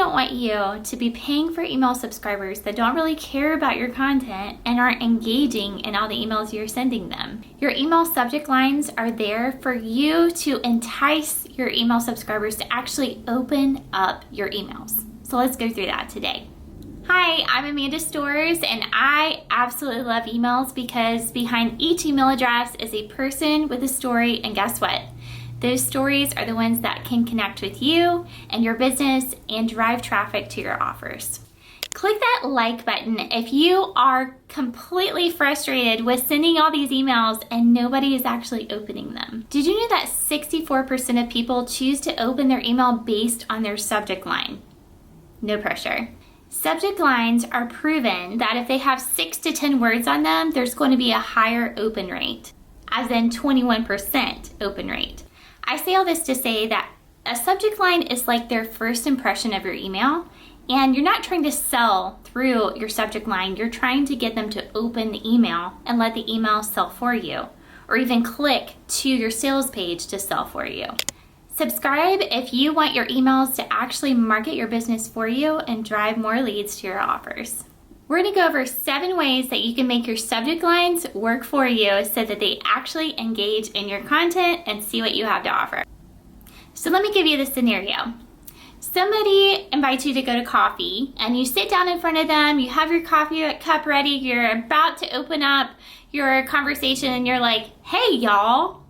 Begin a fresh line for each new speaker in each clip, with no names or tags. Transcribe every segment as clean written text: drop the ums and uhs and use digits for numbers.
don't want you to be paying for email subscribers that don't really care about your content and aren't engaging in all the emails you're sending them. Your email subject lines are there for you to entice your email subscribers to actually open up your emails. So let's go through that today. Hi, I'm Amanda Storrs, and I absolutely love emails because behind each email address is a person with a story, and guess what? Those stories are the ones that can connect with you and your business and drive traffic to your offers. Click that like button if you are completely frustrated with sending all these emails and nobody is actually opening them. Did you know that 64% of people choose to open their email based on their subject line? No pressure. Subject lines are proven that if they have 6 to 10 words on them, there's going to be a higher open rate, as in 21% open rate. I say all this to say that a subject line is like their first impression of your email, and you're not trying to sell through your subject line. You're trying to get them to open the email and let the email sell for you, or even click to your sales page to sell for you. Subscribe if you want your emails to actually market your business for you and drive more leads to your offers. We're going to go over 7 ways that you can make your subject lines work for you so that they actually engage in your content and see what you have to offer. So let me give you the scenario. Somebody invites you to go to coffee and you sit down in front of them, you have your coffee cup ready, you're about to open up your conversation and you're like, "Hey y'all."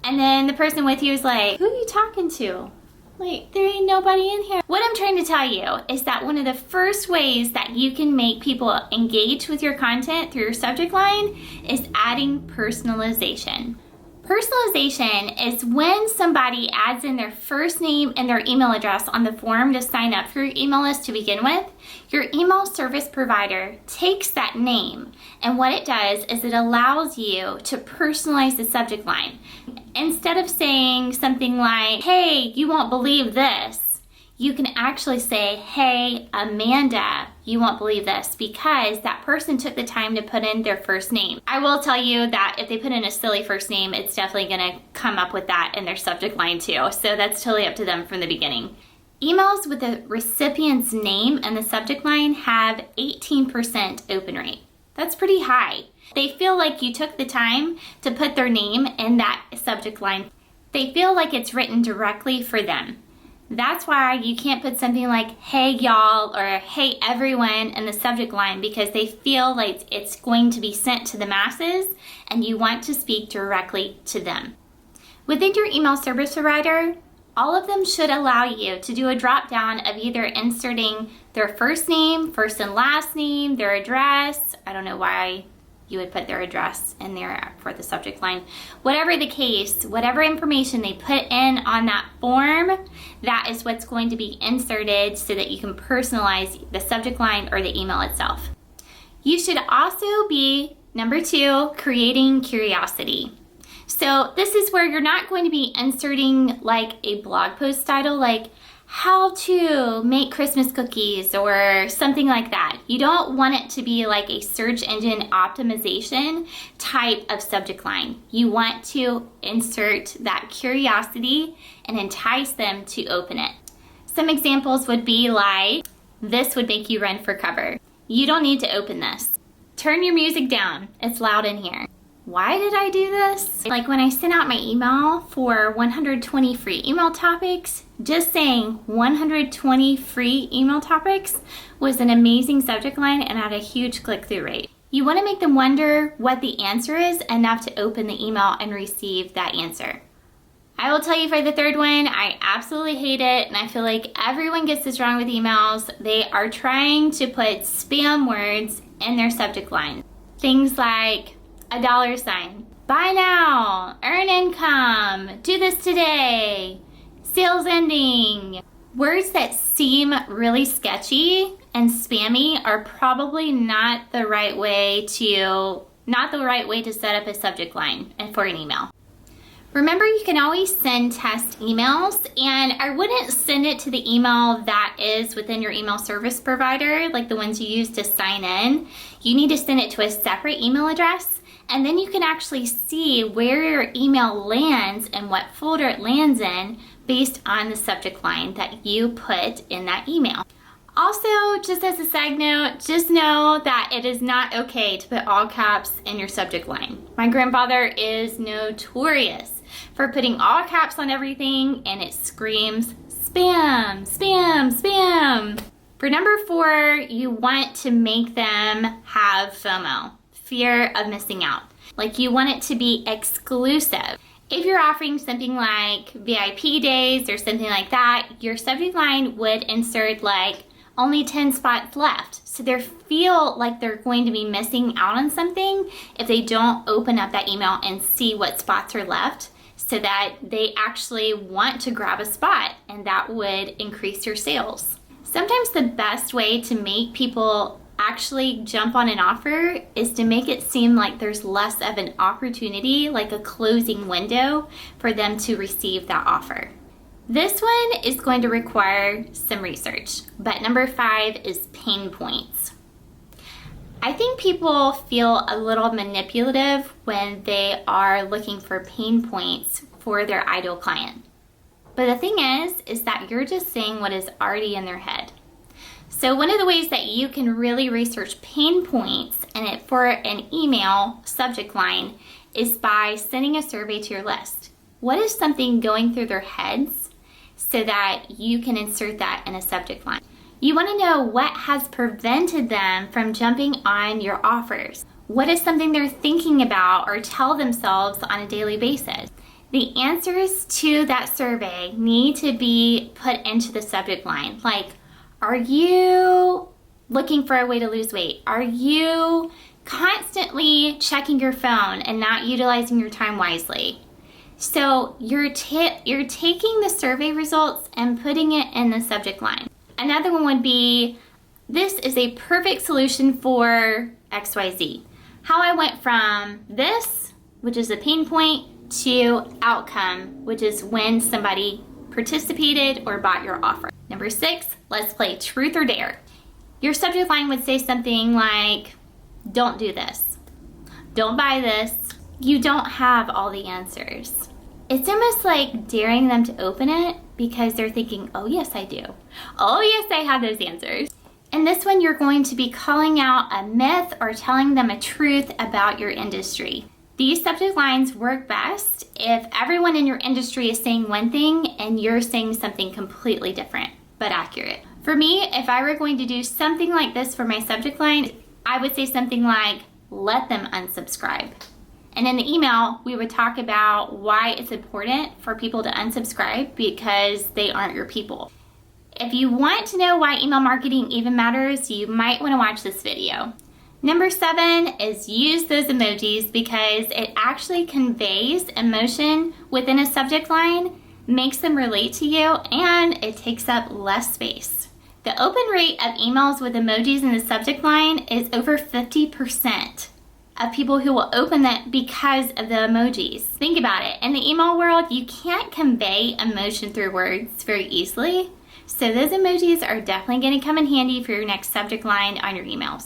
And then the person with you is like, "Who are you talking to? Like, there ain't nobody in here." What I'm trying to tell you is that one of the first ways that you can make people engage with your content through your subject line is adding personalization. Personalization is when somebody adds in their first name and their email address on the form to sign up for your email list to begin with. Your email service provider takes that name, and what it does is it allows you to personalize the subject line. Instead of saying something like, "Hey, you won't believe this," you can actually say, "Hey, Amanda, you won't believe this," because that person took the time to put in their first name. I will tell you that if they put in a silly first name, it's definitely gonna come up with that in their subject line too. So that's totally up to them from the beginning. Emails with the recipient's name and the subject line have 18% open rate. That's pretty high. They feel like you took the time to put their name in that subject line. They feel like it's written directly for them. That's why you can't put something like "Hey y'all" or "Hey everyone" in the subject line, because they feel like it's going to be sent to the masses and you want to speak directly to them. Within your email service provider, all of them should allow you to do a drop down of either inserting their first name, first and last name, their address. I don't know why you would put their address in there for the subject line. Whatever the case, whatever information they put in on that form, that is what's going to be inserted so that you can personalize the subject line or the email itself. You should also be, number 2, creating curiosity. So this is where you're not going to be inserting like a blog post title like "How to make Christmas cookies" or something like that. You don't want it to be like a search engine optimization type of subject line. You want to insert that curiosity and entice them to open it. Some examples would be like, "This would make you run for cover. You don't need to open this. Turn your music down. It's loud in here. Why did I do this?" Like when I sent out my email for 120 free email topics, just saying 120 free email topics was an amazing subject line and had a huge click-through rate. You want to make them wonder what the answer is enough to open the email and receive that answer. I will tell you for the third one, I absolutely hate it, and I feel like everyone gets this wrong with emails. They are trying to put spam words in their subject line. Things like $, buy now, earn income, do this today, sales ending. Words that seem really sketchy and spammy are probably not the right way to set up a subject line and for an email. Remember, you can always send test emails, and I wouldn't send it to the email that is within your email service provider, like the ones you use to sign in. You need to send it to a separate email address, and then you can actually see where your email lands and what folder it lands in based on the subject line that you put in that email. Also, just as a side note, just know that it is not okay to put all caps in your subject line. My grandfather is notorious for putting all caps on everything, and it screams spam, spam, spam. For number 4, you want to make them have FOMO, fear of missing out. Like, you want it to be exclusive. If you're offering something like VIP days or something like that, your subject line would insert like only 10 spots left. So they feel like they're going to be missing out on something if they don't open up that email and see what spots are left, so that they actually want to grab a spot, and that would increase your sales. Sometimes the best way to make people actually jump on an offer is to make it seem like there's less of an opportunity, like a closing window for them to receive that offer. This one is going to require some research, but number 5 is pain points. I think people feel a little manipulative when they are looking for pain points for their ideal client. But the thing is that you're just saying what is already in their head. So one of the ways that you can really research pain points for an email subject line is by sending a survey to your list. What is something going through their heads, so that you can insert that in a subject line? You want to know what has prevented them from jumping on your offers. What is something they're thinking about or tell themselves on a daily basis? The answers to that survey need to be put into the subject line. Like, are you looking for a way to lose weight? Are you constantly checking your phone and not utilizing your time wisely? So you're taking the survey results and putting it in the subject line. Another one would be, this is a perfect solution for XYZ. How I went from this, which is a pain point, to outcome, which is when somebody participated or bought your offer. Number 6, let's play truth or dare. Your subject line would say something like, don't do this. Don't buy this. You don't have all the answers. It's almost like daring them to open it because they're thinking, oh yes, I do. Oh yes, I have those answers. In this one, you're going to be calling out a myth or telling them a truth about your industry. These subject lines work best if everyone in your industry is saying one thing and you're saying something completely different, but accurate. For me, if I were going to do something like this for my subject line, I would say something like, let them unsubscribe. And in the email, we would talk about why it's important for people to unsubscribe, because they aren't your people. If you want to know why email marketing even matters, you might want to watch this video. Number 7 is use those emojis, because it actually conveys emotion within a subject line, makes them relate to you, and it takes up less space. The open rate of emails with emojis in the subject line is over 50%. Of people who will open that because of the emojis. Think about it. In the email world, you can't convey emotion through words very easily. So those emojis are definitely going to come in handy for your next subject line on your emails.